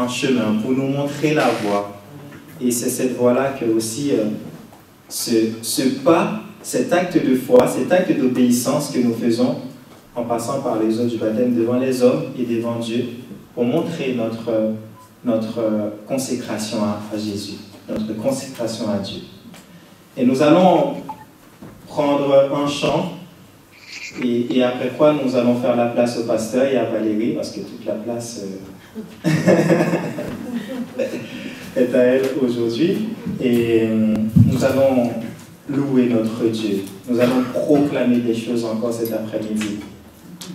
un chemin, pour nous montrer la voie. Et c'est cette voie-là que aussi ce pas, cet acte de foi, cet acte d'obéissance que nous faisons en passant par les eaux du baptême devant les hommes et devant Dieu pour montrer notre consécration à Jésus, notre consécration à Dieu. Et nous allons prendre un chant et après quoi nous allons faire la place au pasteur et à Valérie parce que toute la place est à elle aujourd'hui. Et nous allons louer notre Dieu. Nous allons proclamer des choses encore cet après-midi.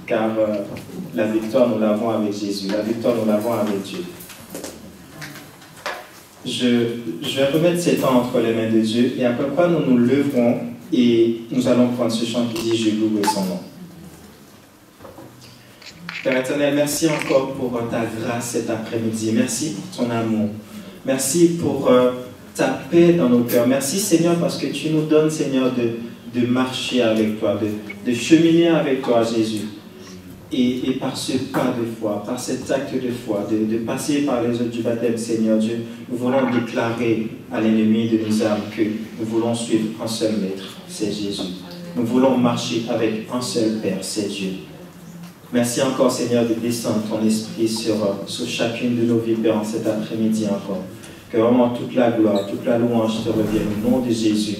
Car la victoire, nous l'avons avec Jésus. La victoire, nous l'avons avec Dieu. Je vais remettre ces temps entre les mains de Dieu. Et après quoi, nous nous leverons et nous allons prendre ce chant qui dit « Je loue son nom ». Père éternel, merci encore pour ta grâce cet après-midi. Merci pour ton amour. Merci pour ta paix dans nos cœurs. Merci Seigneur parce que tu nous donnes Seigneur de marcher avec toi, de cheminer avec toi Jésus. Et par ce pas de foi, par cet acte de foi, de passer par les eaux du baptême Seigneur Dieu, nous voulons déclarer à l'ennemi de nos âmes que nous voulons suivre un seul maître, c'est Jésus. Nous voulons marcher avec un seul Père, c'est Dieu. Merci encore Seigneur de descendre ton esprit sur chacune de nos vies, Père, en cet après-midi encore. Que vraiment toute la gloire, toute la louange te revienne au nom de Jésus.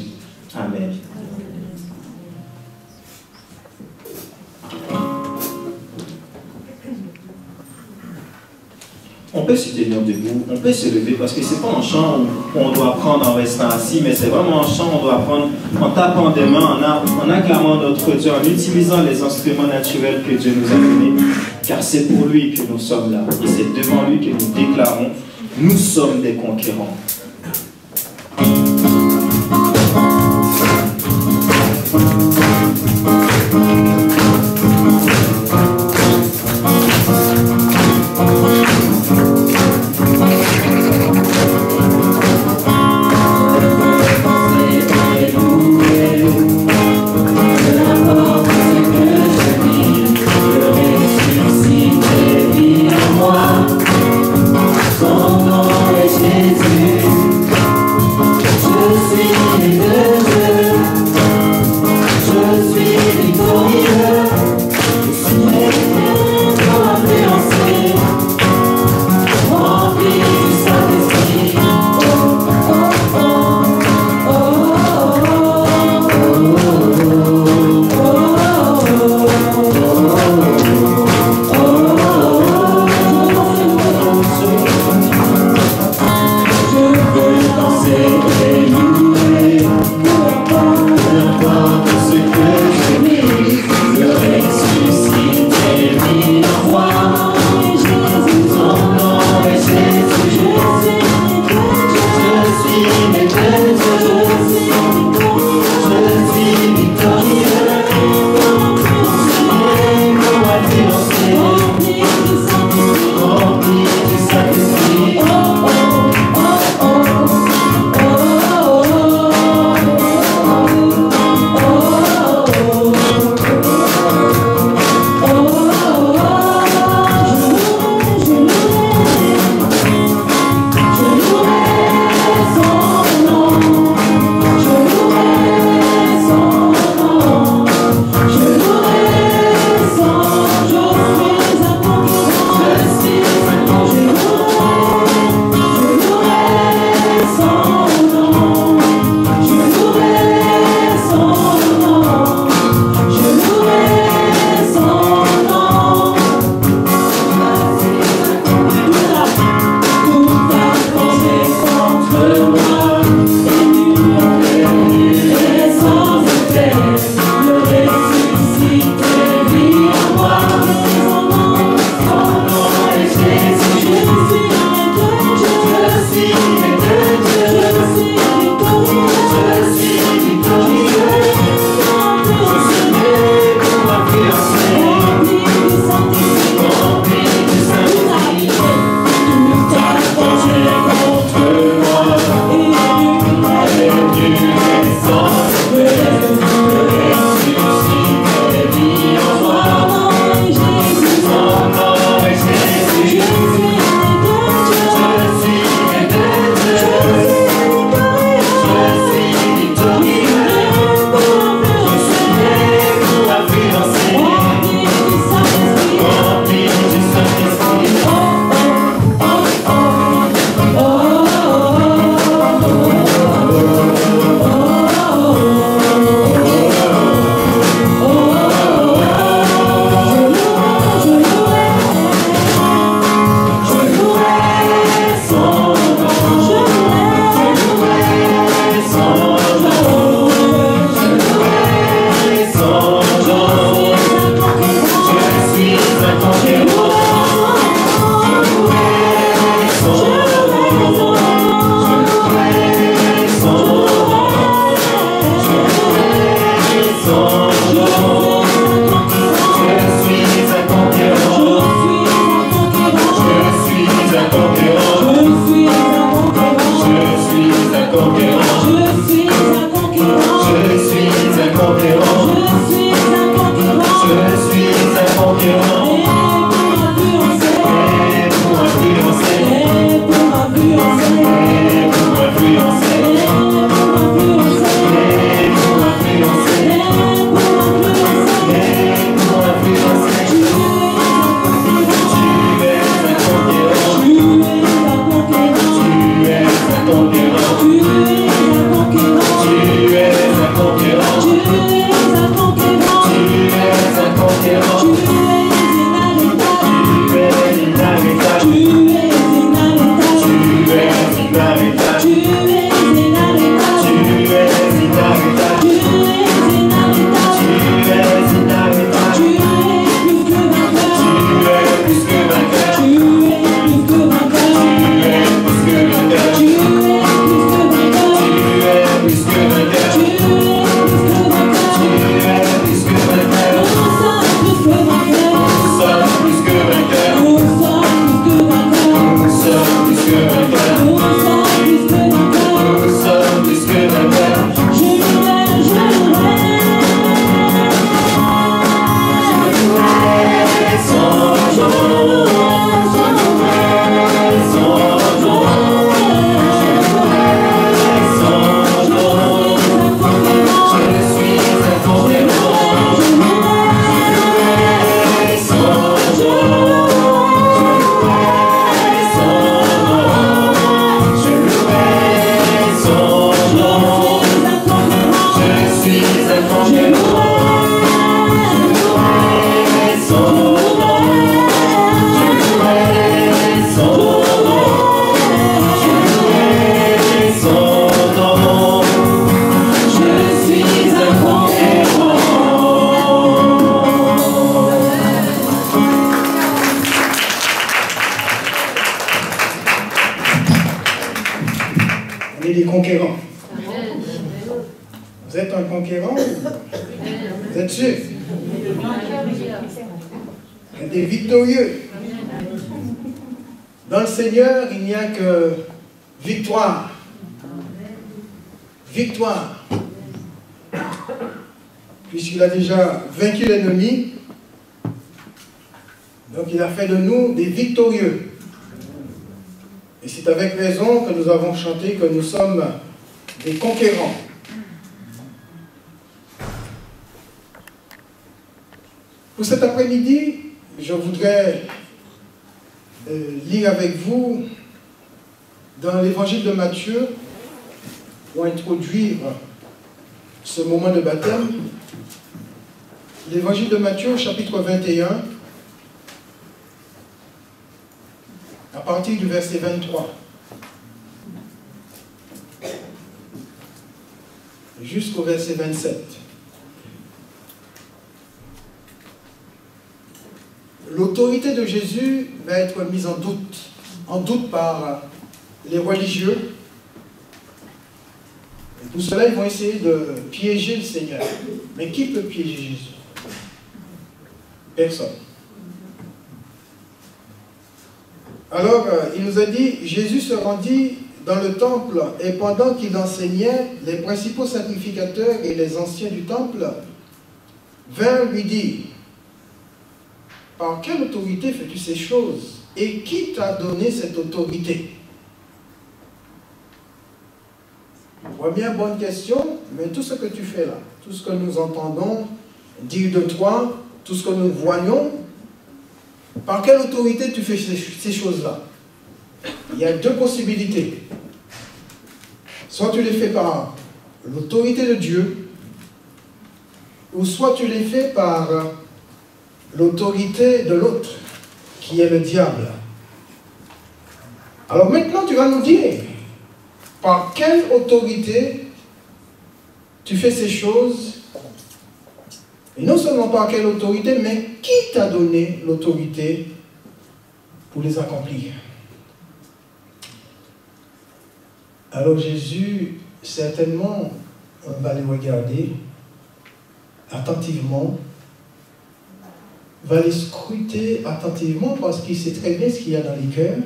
Amen. On peut se tenir debout, on peut se lever parce que ce n'est pas un chant où on doit prendre en restant assis, mais c'est vraiment un chant où on doit prendre en tapant des mains, en acclamant notre Dieu, en utilisant les instruments naturels que Dieu nous a donnés, car c'est pour lui que nous sommes là et c'est devant lui que nous déclarons « Nous sommes des conquérants ». Son nom est Jésus. et des conquérants. Vous êtes un conquérant? Vous êtes sûr? Vous êtes des victorieux. Dans le Seigneur, il n'y a que victoire. Victoire. Puisqu'il a déjà vaincu l'ennemi, donc il a fait de nous des victorieux. Et c'est avec raison que nous avons chanté que nous sommes des conquérants. Pour cet après-midi, je voudrais lire avec vous dans l'évangile de Matthieu pour introduire ce moment de baptême. L'évangile de Matthieu, chapitre 21, à partir du verset 23, jusqu'au verset 27. L'autorité de Jésus va être mise en doute par les religieux. Et pour cela, ils vont essayer de piéger le Seigneur. Mais qui peut piéger Jésus? Personne. Alors, il nous a dit, Jésus se rendit dans le temple et pendant qu'il enseignait, les principaux sacrificateurs et les anciens du temple vinrent lui dire, par quelle autorité fais-tu ces choses? Et qui t'a donné cette autorité? Première bonne question, mais tout ce que tu fais là, tout ce que nous entendons dire de toi, tout ce que nous voyons, par quelle autorité tu fais ces choses-là? Il y a deux possibilités. Soit tu les fais par l'autorité de Dieu, ou soit tu les fais par l'autorité de l'autre, qui est le diable. Alors maintenant, tu vas nous dire, par quelle autorité tu fais ces choses, et non seulement par quelle autorité, mais qui t'a donné l'autorité pour les accomplir. Alors Jésus, certainement, on va les regarder attentivement, va les scruter attentivement parce qu'il sait très bien ce qu'il y a dans les cœurs.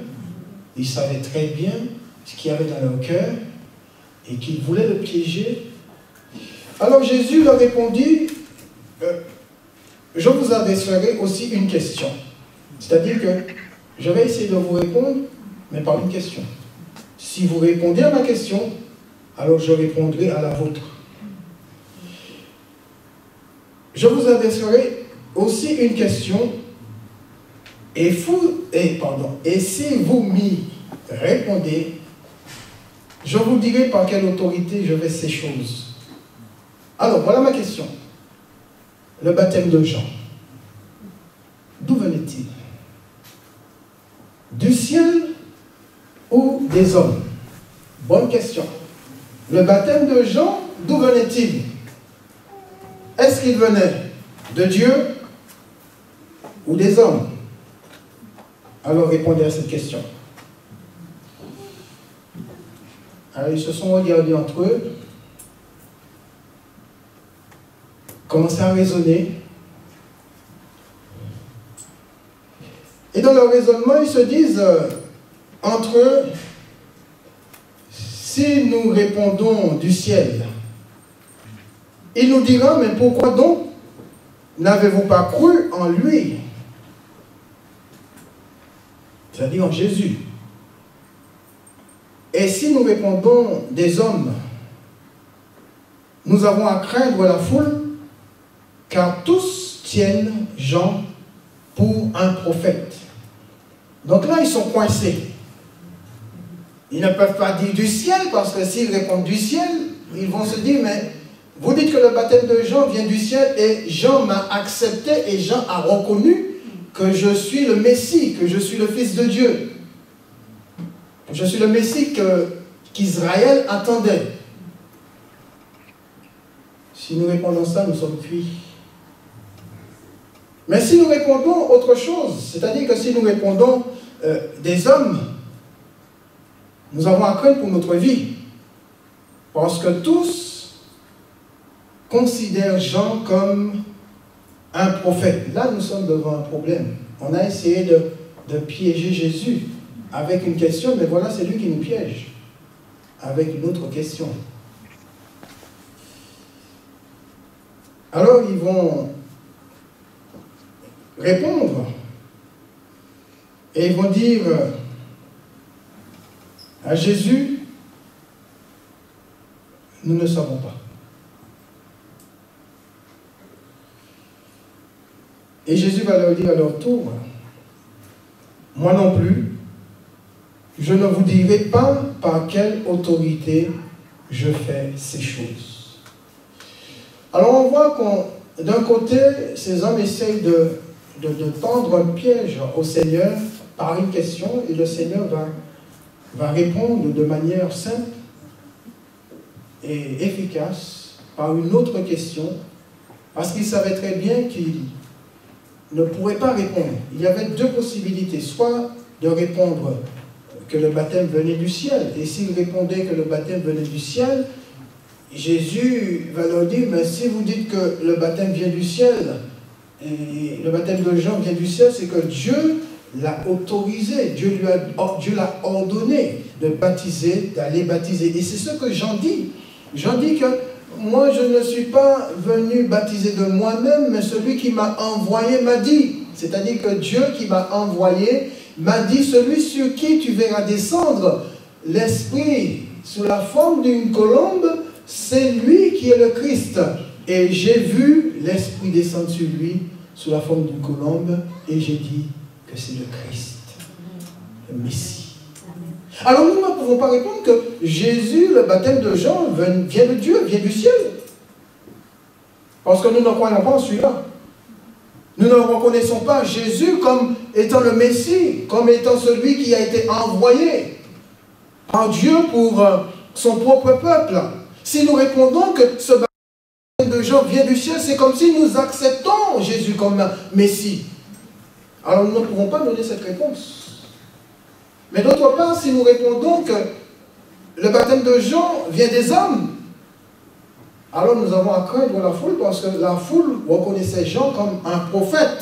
Il savait très bien ce qu'il y avait dans leur cœur et qu'il voulait le piéger. Alors Jésus leur répondit, je vous adresserai aussi une question. C'est-à-dire que je vais essayer de vous répondre, mais par une question. Si vous répondez à ma question, alors je répondrai à la vôtre. Je vous adresserai aussi une question, et si vous m'y répondez, je vous dirai par quelle autorité je fais ces choses. Alors, voilà ma question. Le baptême de Jean, d'où venait-il? Du ciel ou des hommes? Bonne question. Le baptême de Jean, d'où venait-il? Est-ce qu'il venait de Dieu ou des hommes? Alors répondez à cette question. Alors ils se sont regardés entre eux, commencé à raisonner. Et dans leur raisonnement, ils se disent entre eux, si nous répondons du ciel, il nous dira, mais pourquoi donc n'avez-vous pas cru en lui? C'est-à-dire en Jésus. Et si nous répondons des hommes, nous avons à craindre la foule, car tous tiennent Jean pour un prophète. Donc là, ils sont coincés. Ils ne peuvent pas dire du ciel, parce que s'ils répondent du ciel, ils vont se dire, mais vous dites que le baptême de Jean vient du ciel, et Jean m'a accepté, et Jean a reconnu que je suis le Messie, que je suis le Fils de Dieu. Je suis le Messie qu'Israël attendait. Si nous répondons ça, nous sommes cuits. Mais si nous répondons autre chose, c'est-à-dire que si nous répondons des hommes, nous avons à craindre pour notre vie. Parce que tous considèrent Jean comme un prophète. Là, nous sommes devant un problème. On a essayé de piéger Jésus avec une question, mais voilà, c'est lui qui nous piège avec une autre question. Alors, ils vont répondre et ils vont dire à Jésus, nous ne savons pas. Et Jésus va leur dire à leur tour, moi non plus, je ne vous dirai pas par quelle autorité je fais ces choses. Alors on voit qu'on, d'un côté, ces hommes essayent de tendre un piège au Seigneur par une question, et le Seigneur va répondre de manière simple et efficace par une autre question, parce qu'il savait très bien qu'il ne pourrait pas répondre. Il y avait deux possibilités, soit de répondre que le baptême venait du ciel, et s'il répondait que le baptême venait du ciel, Jésus va leur dire, mais si vous dites que le baptême vient du ciel, et le baptême de Jean vient du ciel, c'est que Dieu l'a autorisé, Dieu l'a ordonné de baptiser, d'aller baptiser. Et c'est ce que Jean dit. Jean dit que moi je ne suis pas venu baptiser de moi-même, mais celui qui m'a envoyé m'a dit. C'est-à-dire que Dieu qui m'a envoyé m'a dit, celui sur qui tu verras descendre l'Esprit sous la forme d'une colombe, c'est lui qui est le Christ. Et j'ai vu l'Esprit descendre sur lui sous la forme d'une colombe, et j'ai dit que c'est le Christ, le Messie. Alors nous ne pouvons pas répondre que Jésus, le baptême de Jean, vient de Dieu, vient du ciel. Parce que nous ne croyons pas en celui-là. Nous ne reconnaissons pas Jésus comme étant le Messie, comme étant celui qui a été envoyé par Dieu pour son propre peuple. Si nous répondons que ce baptême de Jean vient du ciel, c'est comme si nous acceptons Jésus comme Messie. Alors nous ne pouvons pas donner cette réponse. Mais d'autre part, si nous répondons que le baptême de Jean vient des hommes, alors nous avons à craindre la foule, parce que la foule reconnaissait Jean comme un prophète.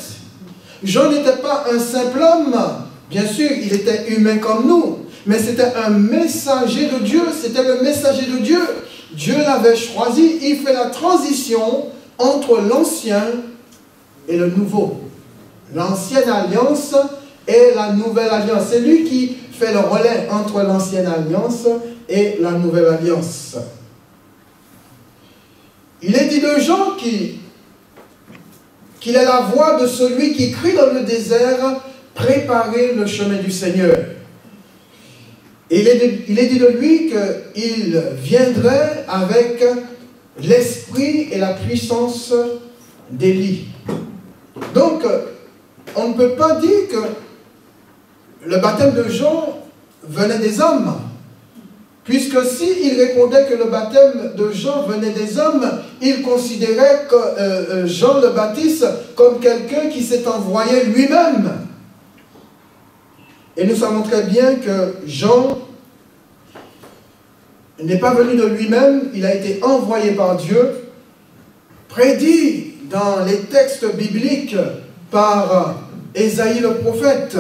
Jean n'était pas un simple homme. Bien sûr, il était humain comme nous, mais c'était un messager de Dieu. C'était le messager de Dieu. Dieu l'avait choisi. Il fait la transition entre l'ancien et le nouveau. L'ancienne alliance et la nouvelle alliance. C'est lui qui fait le relais entre l'ancienne alliance et la nouvelle alliance. Il est dit de Jean qu'il est la voix de celui qui crie dans le désert, préparez le chemin du Seigneur. Et il est dit de lui qu'il viendrait avec l'esprit et la puissance d'Élie. Donc, on ne peut pas dire que le baptême de Jean venait des hommes. Puisque s'il répondait que le baptême de Jean venait des hommes, il considérait que Jean le Baptiste comme quelqu'un qui s'est envoyé lui-même. Et nous savons très bien que Jean n'est pas venu de lui-même, il a été envoyé par Dieu, prédit dans les textes bibliques par Ésaïe le prophète.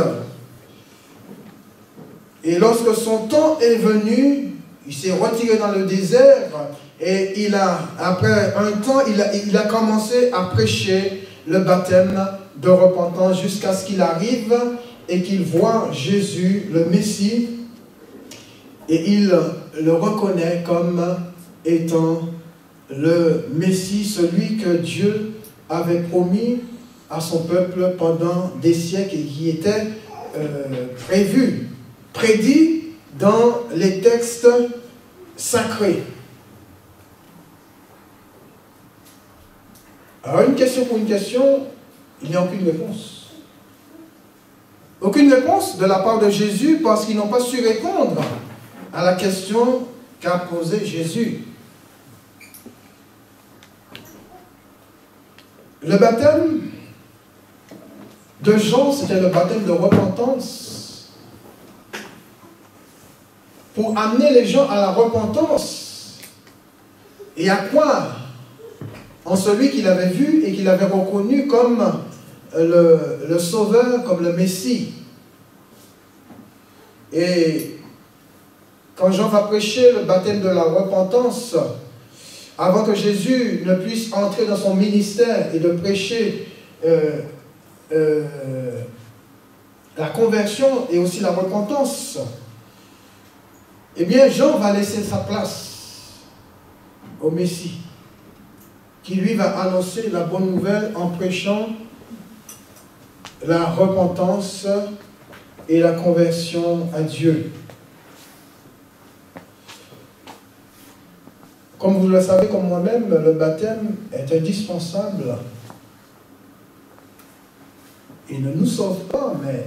Et lorsque son temps est venu, il s'est retiré dans le désert et après un temps, il a commencé à prêcher le baptême de repentance jusqu'à ce qu'il arrive et qu'il voit Jésus, le Messie, et il le reconnaît comme étant le Messie, celui que Dieu avait promis à son peuple pendant des siècles et qui était prédit dans les textes sacrés. Alors, une question pour une question, il n'y a aucune réponse. Aucune réponse de la part de Jésus parce qu'ils n'ont pas su répondre à la question qu'a posée Jésus. Le baptême de Jean, c'était le baptême de repentance. Pour amener les gens à la repentance. et à croire en celui qu'il avait vu et qu'il avait reconnu comme le Sauveur, comme le Messie. Et quand Jean va prêcher le baptême de la repentance, avant que Jésus ne puisse entrer dans son ministère et de prêcher la conversion et aussi la repentance, eh bien Jean va laisser sa place au Messie, qui lui va annoncer la bonne nouvelle en prêchant la repentance et la conversion à Dieu. Comme vous le savez, comme moi-même, le baptême est indispensable. Il ne nous sauve pas, mais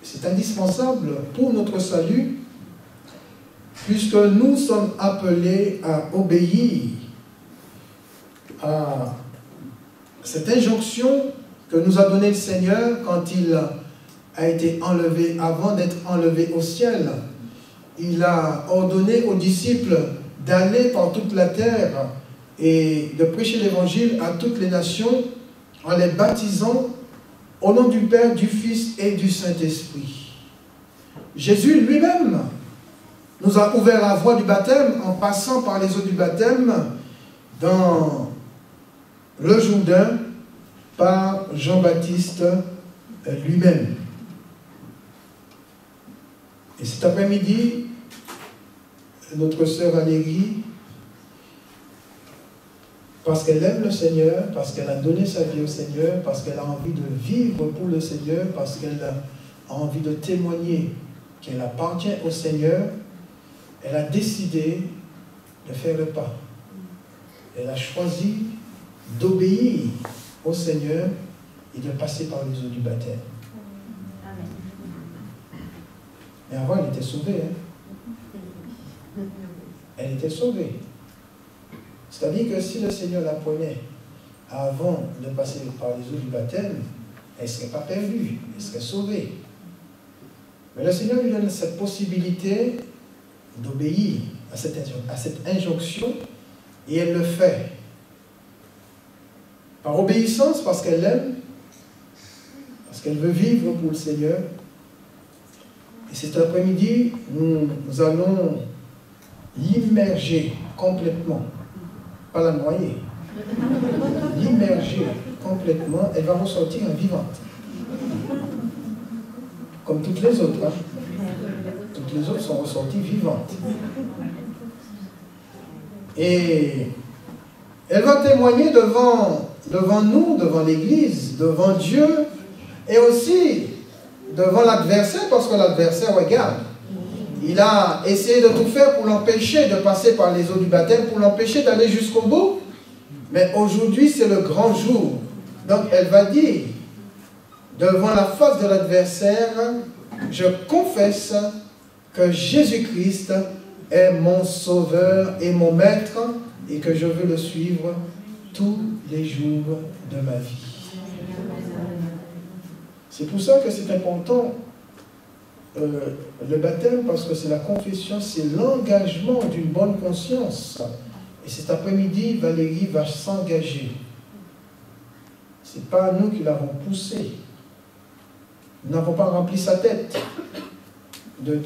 c'est indispensable pour notre salut, puisque nous sommes appelés à obéir à cette injonction que nous a donnée le Seigneur quand il a été enlevé, avant d'être enlevé au ciel. Il a ordonné aux disciples d'aller par toute la terre et de prêcher l'évangile à toutes les nations en les baptisant au nom du Père, du Fils et du Saint-Esprit. Jésus lui-même nous a ouvert la voie du baptême en passant par les eaux du baptême dans le Jourdain par Jean-Baptiste lui-même. Et cet après-midi, notre sœur Valérie, parce qu'elle aime le Seigneur, parce qu'elle a donné sa vie au Seigneur, parce qu'elle a envie de vivre pour le Seigneur, parce qu'elle a envie de témoigner qu'elle appartient au Seigneur, elle a décidé de faire le pas. Elle a choisi d'obéir au Seigneur et de passer par les eaux du baptême. Amen. Mais avant, elle était sauvée. Elle était sauvée. C'est-à-dire que si le Seigneur la prenait avant de passer par les eaux du baptême, elle ne serait pas perdue, elle serait sauvée. Mais le Seigneur lui donne cette possibilité d'obéir à cette injonction, et elle le fait. Par obéissance, parce qu'elle l'aime, parce qu'elle veut vivre pour le Seigneur. Et cet après-midi, nous allons l'immerger complètement, pas la noyer, l'immerger complètement, elle va ressortir vivante. Comme toutes les autres. Hein. Toutes les autres sont ressorties vivantes. Et elle va témoigner devant nous, devant l'Église, devant Dieu, et aussi devant l'adversaire, parce que l'adversaire regarde. Il a essayé de tout faire pour l'empêcher de passer par les eaux du baptême, pour l'empêcher d'aller jusqu'au bout. Mais aujourd'hui, c'est le grand jour. Donc, elle va dire, devant la face de l'adversaire, je confesse que Jésus-Christ est mon sauveur et mon maître, et que je veux le suivre tous les jours de ma vie. C'est pour ça que c'est important le baptême, parce que c'est la confession, c'est l'engagement d'une bonne conscience. Et cet après-midi, Valérie va s'engager. Ce n'est pas nous qui l'avons poussée. Nous n'avons pas rempli sa tête de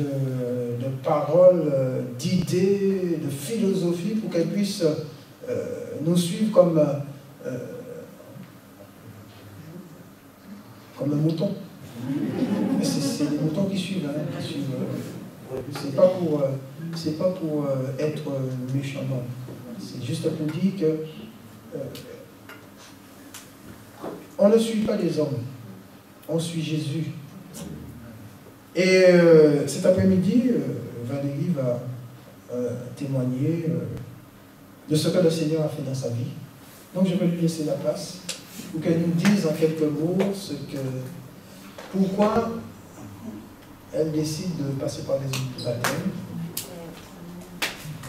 paroles, d'idées, de philosophie pour qu'elle puisse nous suivre comme un mouton. C'est les moutons qui suivent. Hein, qui suivent. C'est pas pour être méchant, non. C'est juste pour dire que on ne suit pas les hommes, on suit Jésus. Et cet après-midi, Valérie va témoigner de ce que le Seigneur a fait dans sa vie. Donc je vais lui laisser la place pour qu'elle nous dise en quelques mots pourquoi elle décide de passer par les eaux du baptême.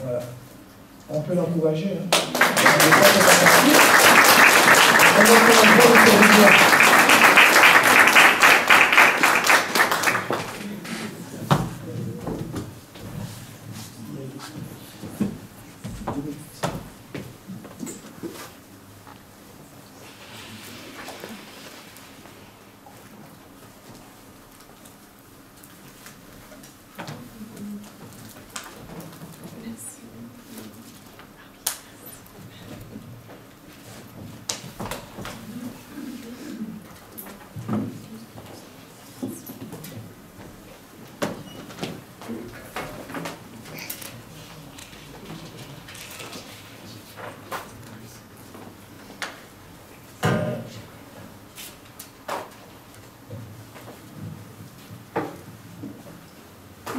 Voilà. On peut l'encourager. Hein.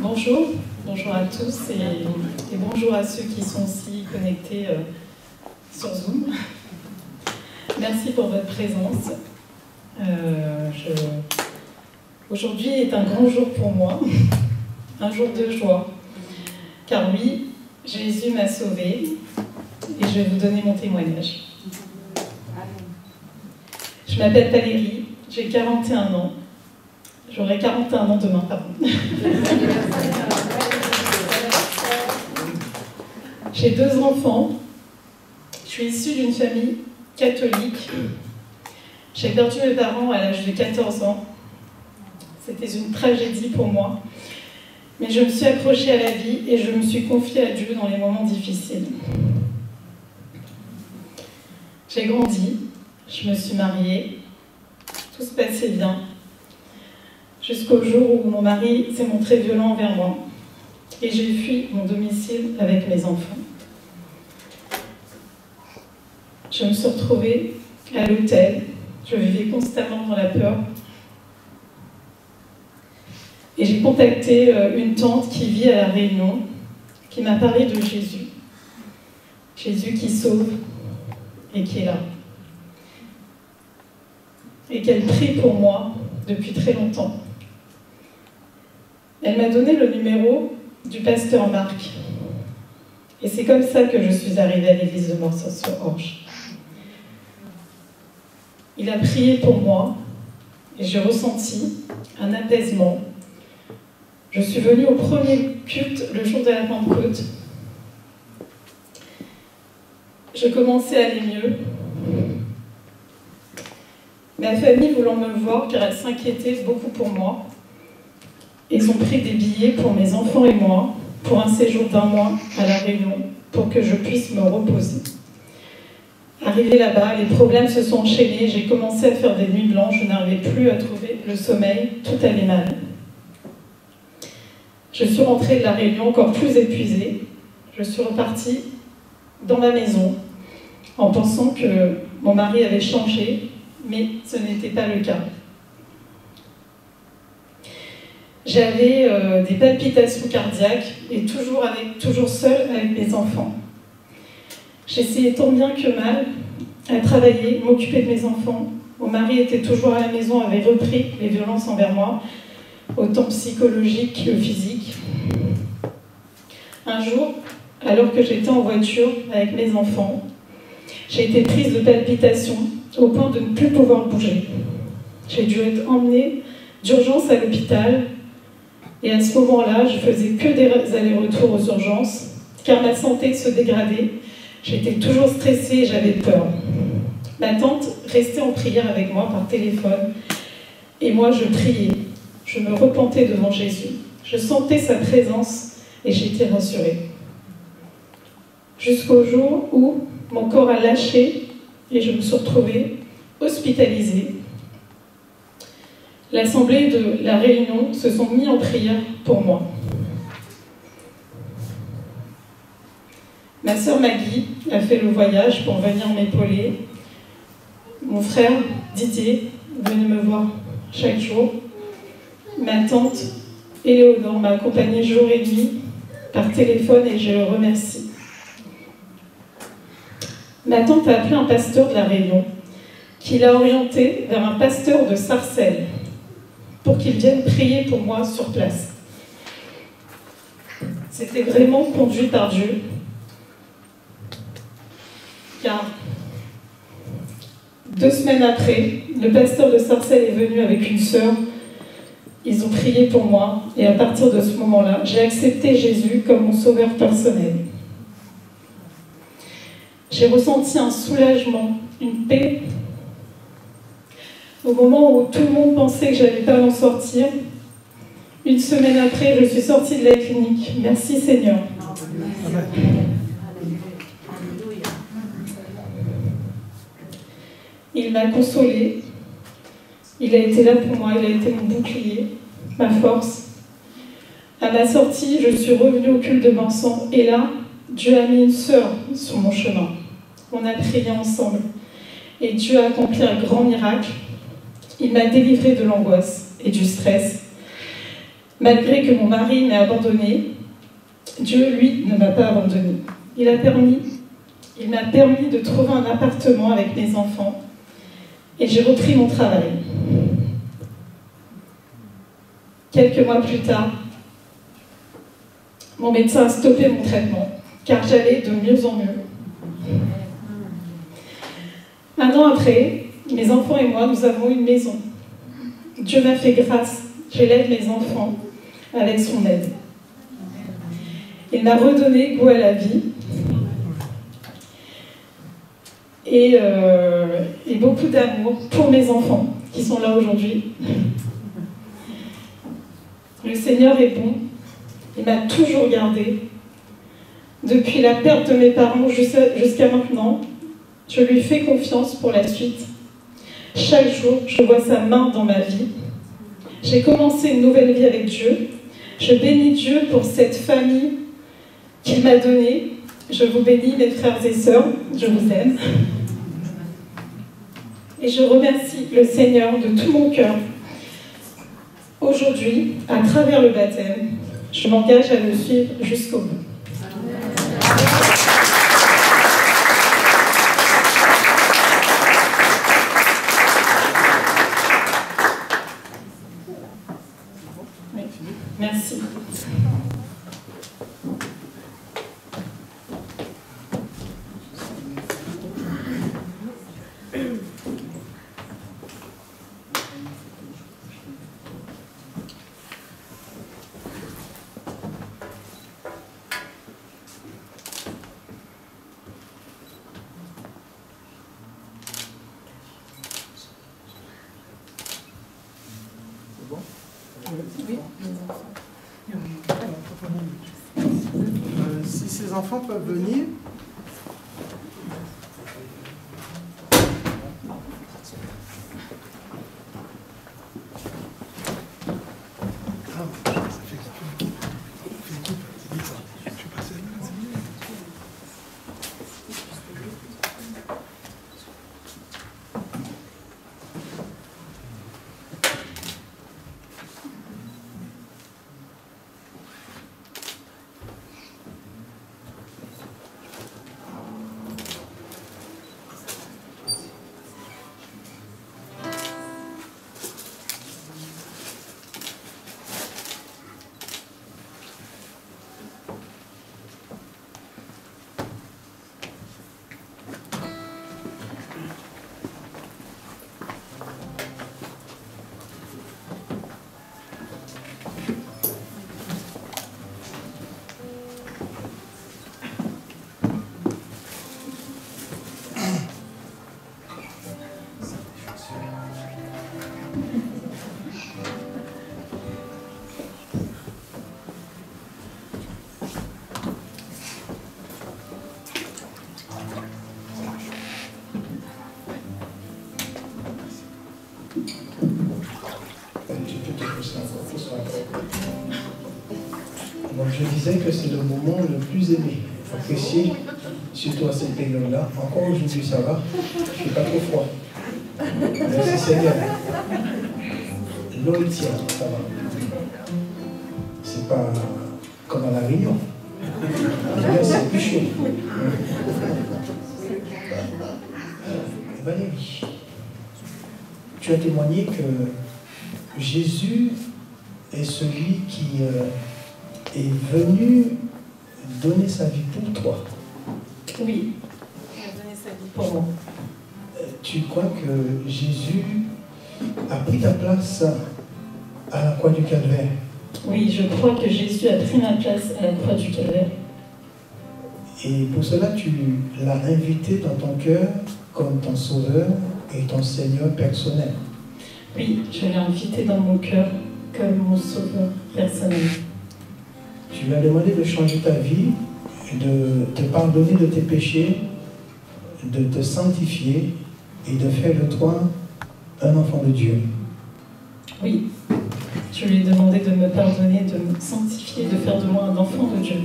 Bonjour, bonjour à tous et bonjour à ceux qui sont aussi connectés sur Zoom. Merci pour votre présence. Aujourd'hui est un grand jour pour moi, un jour de joie. Car oui, Jésus m'a sauvée et je vais vous donner mon témoignage. Je m'appelle Valérie, j'ai 41 ans. J'aurai 41 ans demain, pardon. J'ai 2 enfants. Je suis issue d'une famille catholique. J'ai perdu mes parents à l'âge de 14 ans. C'était une tragédie pour moi. Mais je me suis accrochée à la vie et je me suis confiée à Dieu dans les moments difficiles. J'ai grandi, je me suis mariée, tout se passait bien. Jusqu'au jour où mon mari s'est montré violent envers moi et j'ai fui mon domicile avec mes enfants. Je me suis retrouvée à l'hôtel, je vivais constamment dans la peur et j'ai contacté une tante qui vit à La Réunion qui m'a parlé de Jésus. Jésus qui sauve et qui est là. Et qu'elle prie pour moi depuis très longtemps. Elle m'a donné le numéro du pasteur Marc. Et c'est comme ça que je suis arrivée à l'église de Morceau-sur-Orge. Il a prié pour moi et j'ai ressenti un apaisement. Je suis venue au premier culte le jour de la Pentecôte. Je commençais à aller mieux. Ma famille voulant me voir car elle s'inquiétait beaucoup pour moi. Ils ont pris des billets pour mes enfants et moi pour un séjour d'1 mois à La Réunion pour que je puisse me reposer. Arrivée là-bas, les problèmes se sont enchaînés, j'ai commencé à faire des nuits blanches, je n'arrivais plus à trouver le sommeil, tout allait mal. Je suis rentrée de La Réunion encore plus épuisée. Je suis repartie dans ma maison en pensant que mon mari avait changé, mais ce n'était pas le cas. J'avais des palpitations cardiaques et toujours seule avec mes enfants. J'essayais tant bien que mal à travailler, m'occuper de mes enfants. Mon mari était toujours à la maison, avait repris les violences envers moi, autant psychologiques que physiques. Un jour, alors que j'étais en voiture avec mes enfants, j'ai été prise de palpitations au point de ne plus pouvoir bouger. J'ai dû être emmenée d'urgence à l'hôpital. Et à ce moment-là, je faisais que des allers-retours aux urgences, car ma santé se dégradait. J'étais toujours stressée et j'avais peur. Ma tante restait en prière avec moi par téléphone, et moi je priais. Je me repentais devant Jésus. Je sentais sa présence et j'étais rassurée. Jusqu'au jour où mon corps a lâché et je me suis retrouvée hospitalisée. L'Assemblée de La Réunion se sont mis en prière pour moi. Ma sœur Maggie a fait le voyage pour venir m'épauler. Mon frère Didier venait me voir chaque jour. Ma tante Éléonore m'a accompagnée jour et nuit par téléphone et je le remercie. Ma tante a appelé un pasteur de La Réunion qui l'a orienté vers un pasteur de Sarcelles pour qu'il vienne prier pour moi sur place. C'était vraiment conduit par Dieu, car 2 semaines après, le pasteur de Sarcelles est venu avec une sœur. Ils ont prié pour moi et à partir de ce moment-là, j'ai accepté Jésus comme mon sauveur personnel. J'ai ressenti un soulagement, une paix. Au moment où tout le monde pensait que je n'allais pas m'en sortir, 1 semaine après, je suis sortie de la clinique. Merci Seigneur. Amen. Il m'a consolée. Il a été là pour moi, il a été mon bouclier, ma force. À ma sortie, je suis revenue au culte de Vincent et là, Dieu a mis une sœur sur mon chemin. On a prié ensemble et Dieu a accompli un grand miracle. Il m'a délivrée de l'angoisse et du stress. Malgré que mon mari m'ait abandonnée, Dieu, lui, ne m'a pas abandonnée. Il m'a permis de trouver un appartement avec mes enfants et j'ai repris mon travail. Quelques mois plus tard, mon médecin a stoppé mon traitement car j'allais de mieux en mieux. Un an après, mes enfants et moi, nous avons une maison. Dieu m'a fait grâce. J'élève mes enfants avec son aide. Il m'a redonné goût à la vie et beaucoup d'amour pour mes enfants qui sont là aujourd'hui. Le Seigneur est bon. Il m'a toujours gardée. Depuis la perte de mes parents jusqu'à maintenant, je lui fais confiance pour la suite. Chaque jour, je vois sa main dans ma vie. J'ai commencé une nouvelle vie avec Dieu. Je bénis Dieu pour cette famille qu'il m'a donnée. Je vous bénis, mes frères et sœurs. Je vous aime. Et je remercie le Seigneur de tout mon cœur. Aujourd'hui, à travers le baptême, je m'engage à le suivre jusqu'au bout. Merci. Si ces enfants peuvent venir. Donc je disais que c'est le moment le plus aimé, apprécié, surtout à cette période-là. Encore aujourd'hui ça va, je ne suis pas trop froid. Merci Seigneur. L'eau est tiède, ça va. C'est pas comme à la Réunion. Là c'est plus chaud. Valérie, tu as témoigné que Jésus est celui qui est venu donner sa vie pour toi. Oui, il a donné sa vie pour moi. Tu crois que Jésus a pris ta place à la croix du Calvaire? Oui, je crois que Jésus a pris ma place à la croix du Calvaire. Et pour cela, tu l'as invité dans ton cœur comme ton sauveur et ton Seigneur personnel. Oui, je l'ai invité dans mon cœur comme mon sauveur personnel. Tu lui as demandé de changer ta vie, de te pardonner de tes péchés, de te sanctifier et de faire de toi un enfant de Dieu. Oui, je lui ai demandé de me pardonner, de me sanctifier, de faire de moi un enfant de Dieu.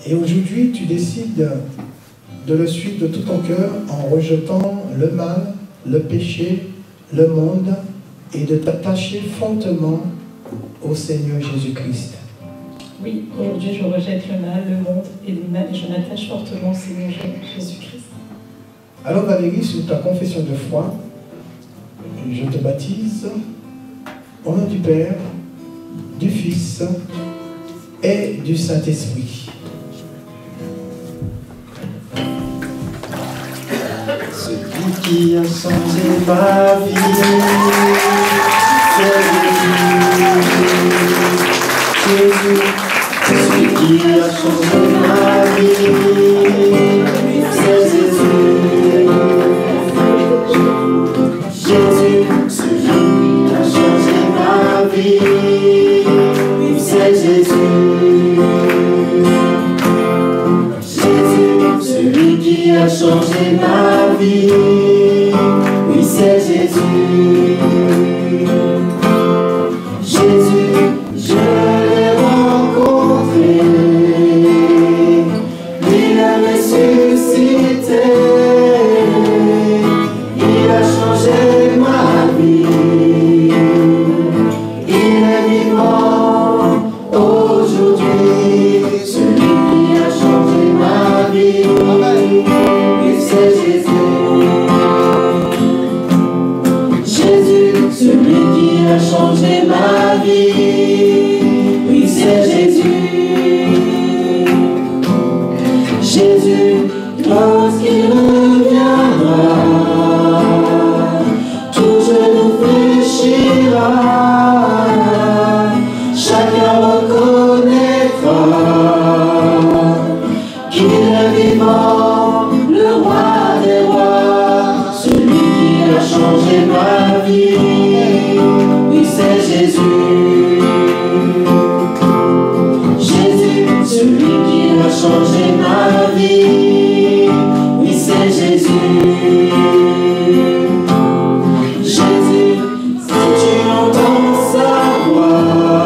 Et aujourd'hui, tu décides de le suivre de tout ton cœur en rejetant le mal, le péché, le monde et de t'attacher fortement au Seigneur Jésus-Christ. Oui, aujourd'hui je rejette le mal, le monde et je m'attache fortement au Seigneur Jésus-Christ. Alors Valérie, sur ta confession de foi, je te baptise au nom du Père, du Fils et du Saint-Esprit. Celui qui a changé ma vie, c'est Jésus. Celui qui a changé ma vie, c'est Jésus. Jésus, celui qui a changé ma vie, c'est Jésus. Jésus, celui qui a changé ma vie, oui c'est Jésus. Jésus, je l'ai rencontré, il a ressuscité, il a changé ma vie, il est vivant aujourd'hui, celui qui a changé ma vie, oui c'est Jésus. Jésus, celui qui a changé ma vie, oui c'est Jésus. Jésus, lorsqu'il reviendra, tout genou fléchira, chacun reconnaîtra qu'il est vivant, le roi des rois, celui qui a changé ma vie, oui c'est Jésus. Jésus, celui qui a changé ma vie, oui c'est Jésus. Jésus, si tu entends sa voix,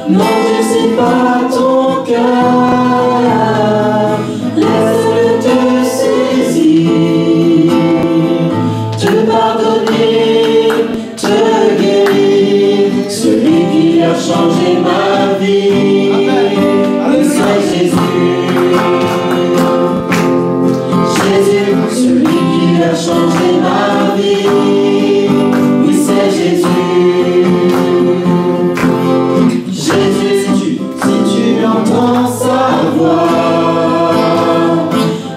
n'endurcis pas ton cœur, laisse-le te saisir, te pardonner, te guérir, celui qui a changé ma vie, oui c'est Jésus. Jésus, celui qui a changé ma vie, oui c'est Jésus. Jésus, si tu entends sa voix,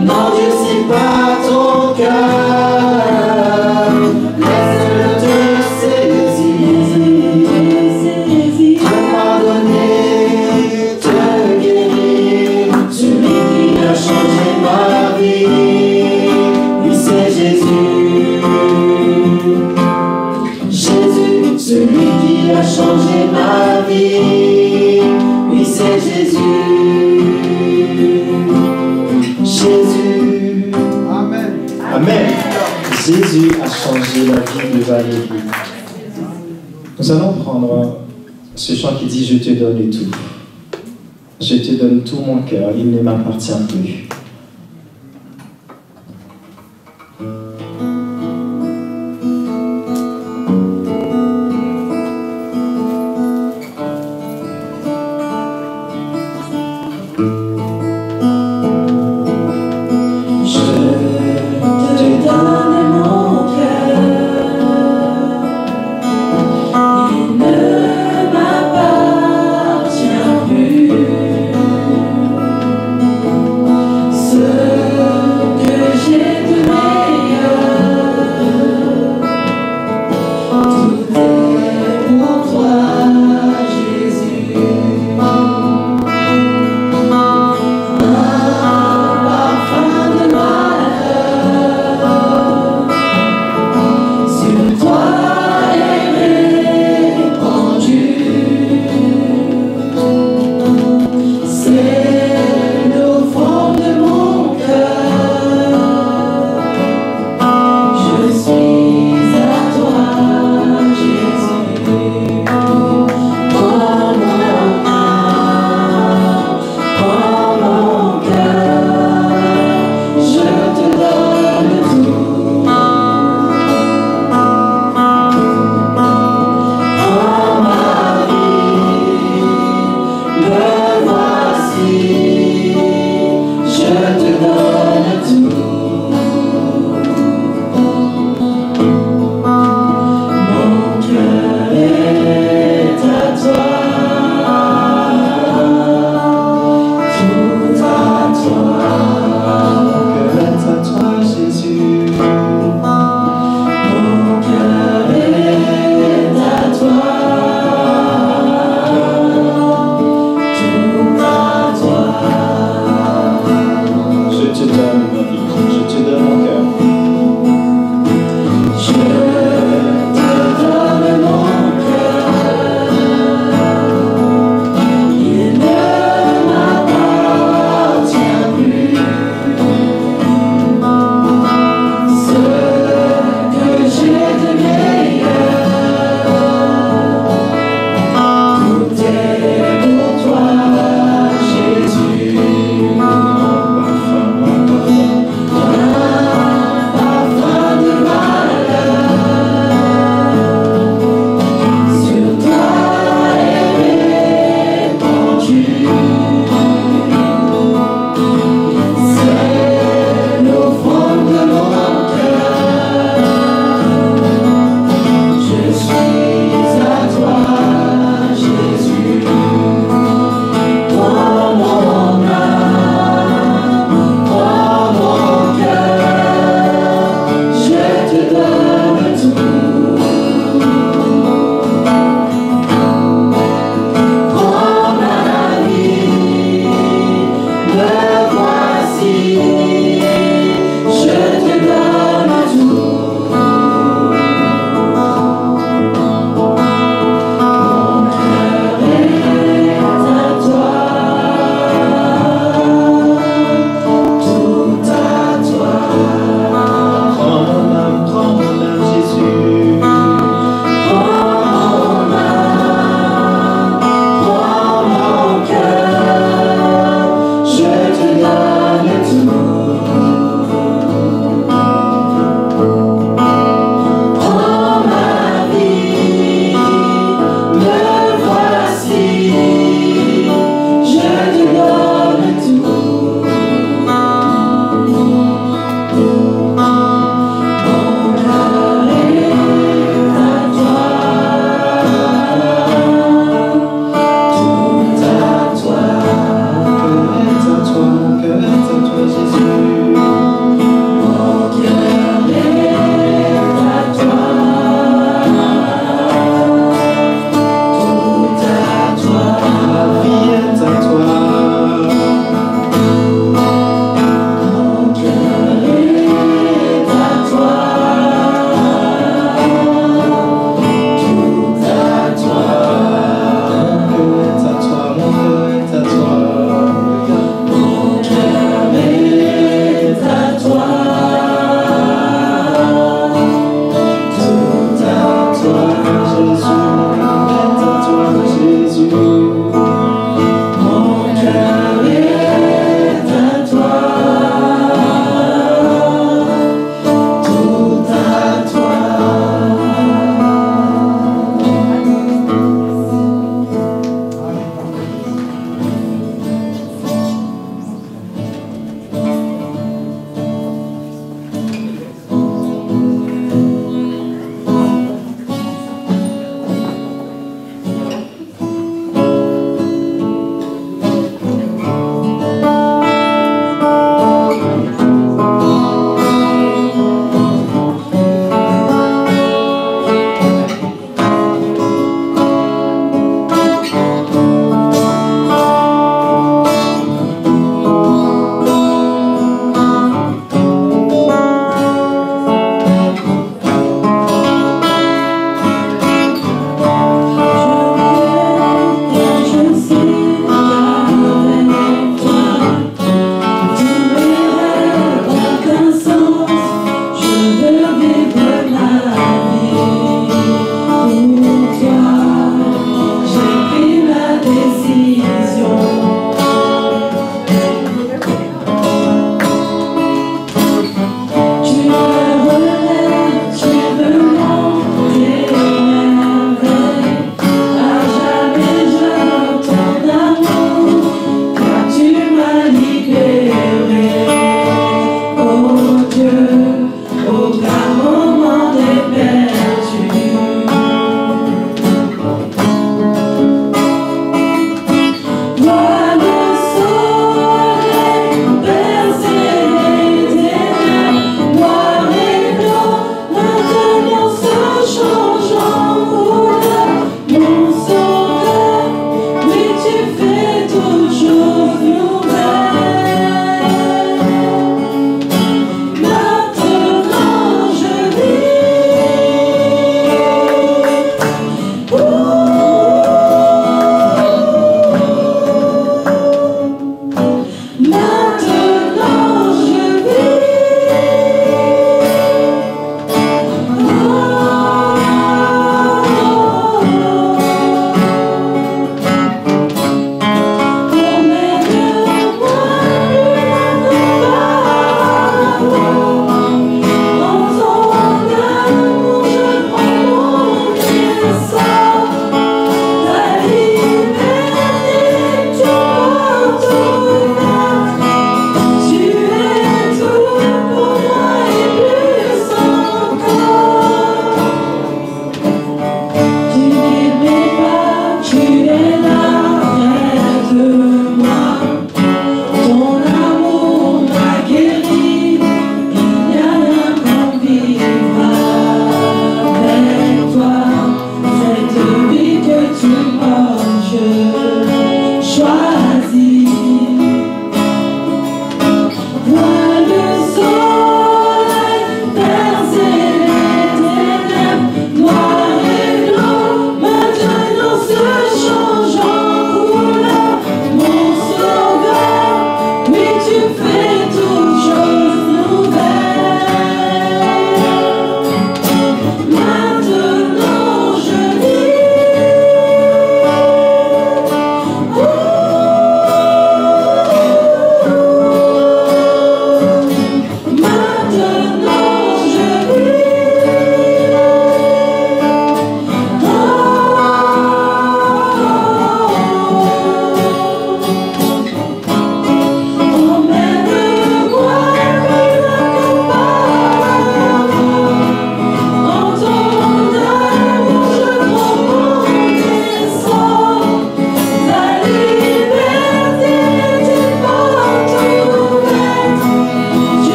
n'endurcis pas ton cœur, laisse-le te saisir, te pardonner, te guérir, celui qui a changé ma vie, oui c'est Jésus. Jésus, celui qui a changé ma vie, oui c'est Jésus. Jésus. Amen. Amen. Jésus a changé la vie de Valérie. Nous allons prendre ce chant qui dit « Je te donne tout. Je te donne tout mon cœur, il ne m'appartient plus. » M'appartient plus.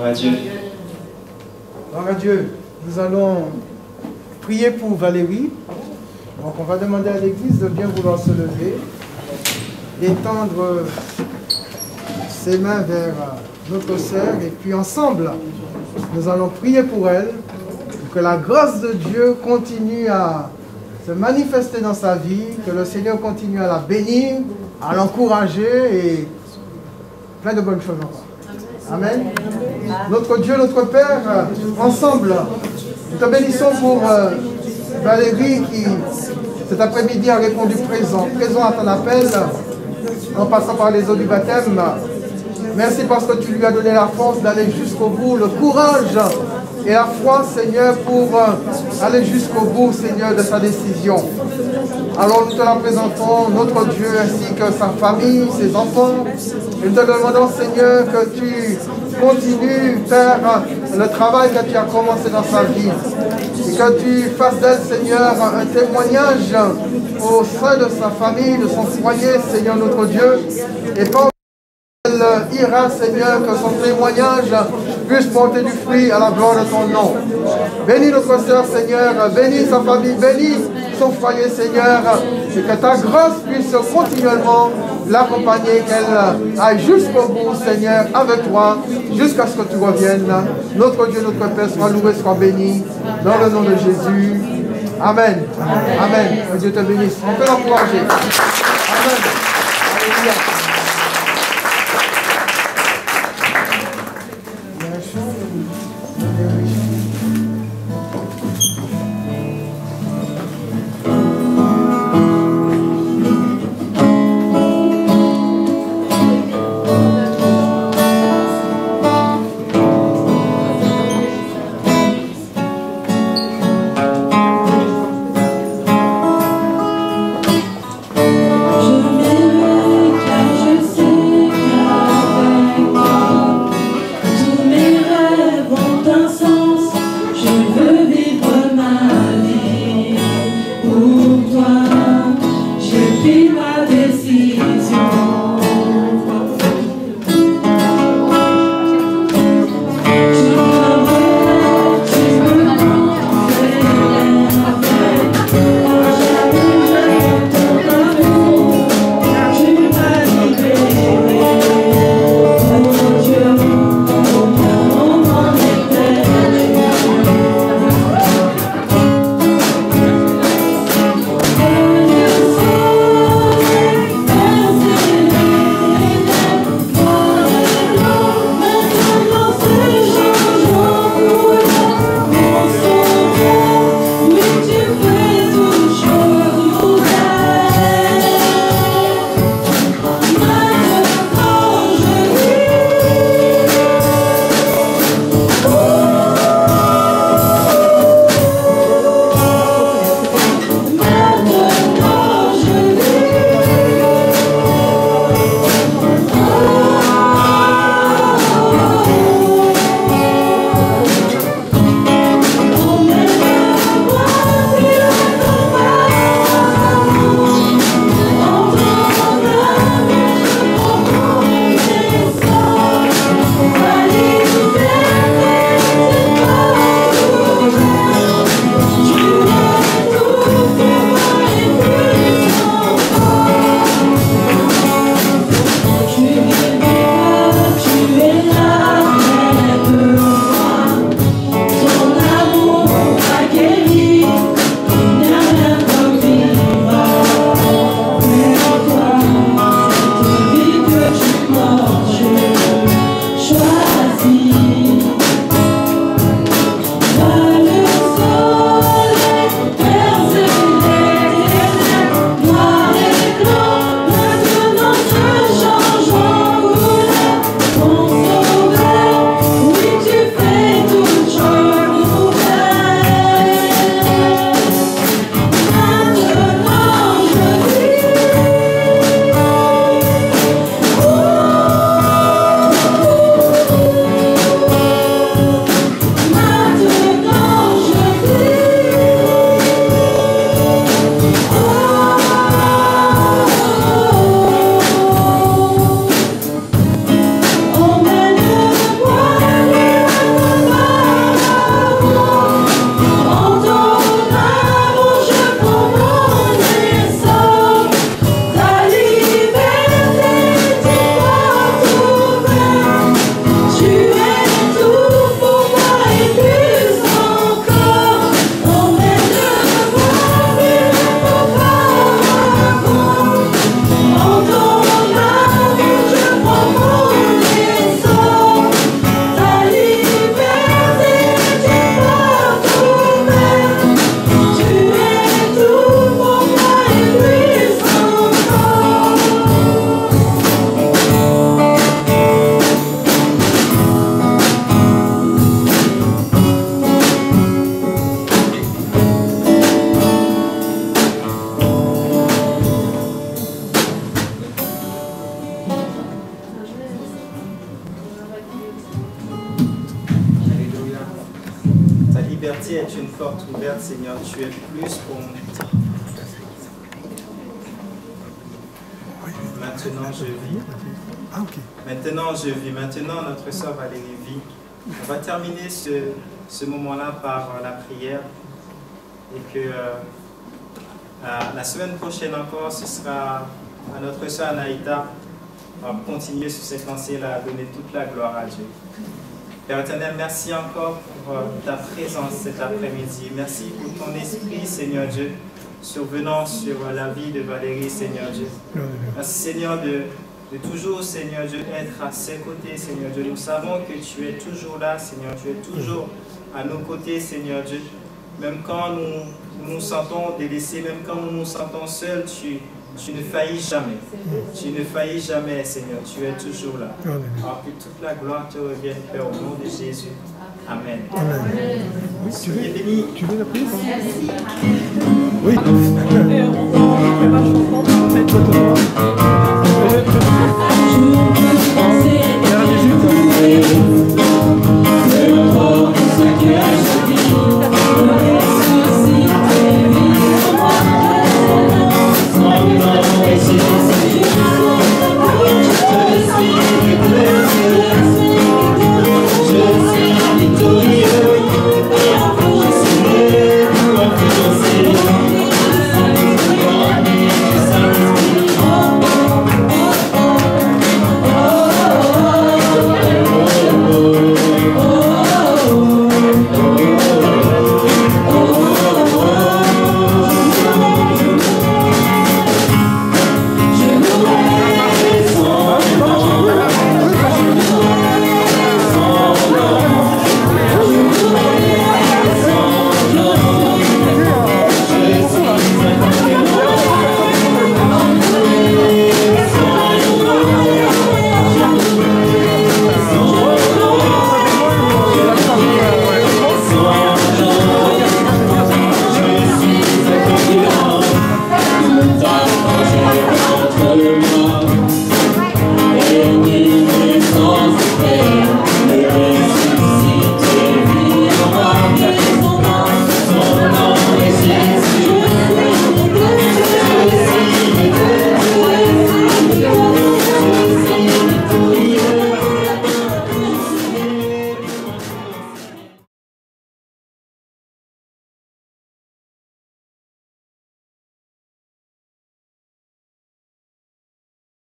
à Dieu. Gloire à Dieu. Nous allons prier pour Valérie. Donc on va demander à l'église de bien vouloir se lever, d'étendre ses mains vers notre sœur et puis ensemble, nous allons prier pour elle, pour que la grâce de Dieu continue à se manifester dans sa vie, que le Seigneur continue à la bénir, à l'encourager et plein de bonnes choses encore. Amen. Notre Dieu, notre Père, ensemble, nous te bénissons pour Valérie qui cet après-midi a répondu présent à ton appel en passant par les eaux du baptême. Merci parce que tu lui as donné la force d'aller jusqu'au bout, le courage et la foi, Seigneur, pour aller jusqu'au bout, Seigneur, de sa décision. Alors nous te la présentons, notre Dieu, ainsi que sa famille, ses enfants. Et nous te demandons, Seigneur, que tu continues, Père, le travail que tu as commencé dans sa vie. Et que tu fasses d'elle, Seigneur, un témoignage au sein de sa famille, de son foyer, Seigneur, notre Dieu. Et par elle ira, Seigneur, que son témoignage puisse porter du fruit à la gloire de ton nom. Bénis notre sœur, Seigneur, bénis sa famille, bénis son foyer, Seigneur, et que ta grâce puisse continuellement l'accompagner, qu'elle aille jusqu'au bout, Seigneur, avec toi, jusqu'à ce que tu reviennes. Notre Dieu, notre Père, soit loué, soit béni, dans le nom de Jésus. Amen. Amen. Que Dieu te bénisse. On peut l'encourager. Amen. Alléluia. Je une porte ouverte, Seigneur. Tu es plus pour nous. Maintenant, je vis. Maintenant, je vis. Maintenant, notre sœur Valérie vit. On va terminer ce moment-là par la prière. Et que la semaine prochaine encore, ce sera à notre sœur Anaïta à continuer sur cette lancée-là, à donner toute la gloire à Dieu. Père éternel, merci encore pour ta présence cet après-midi. Merci pour ton esprit, Seigneur Dieu, survenant sur la vie de Valérie, Seigneur Dieu. Merci, Seigneur, de toujours, Seigneur Dieu, être à ses côtés, Seigneur Dieu. Nous savons que tu es toujours là, Seigneur. Tu es toujours à nos côtés, Seigneur Dieu. Même quand nous nous sentons délaissés, même quand nous nous sentons seuls, tu ne faillis jamais. Tu ne faillis jamais, Seigneur. Tu es toujours là. Alors que toute la gloire te revienne, Père, au nom de Jésus. Amen. Amen. Oui, Soyez bénis. Tu veux la prière? Merci. Oui.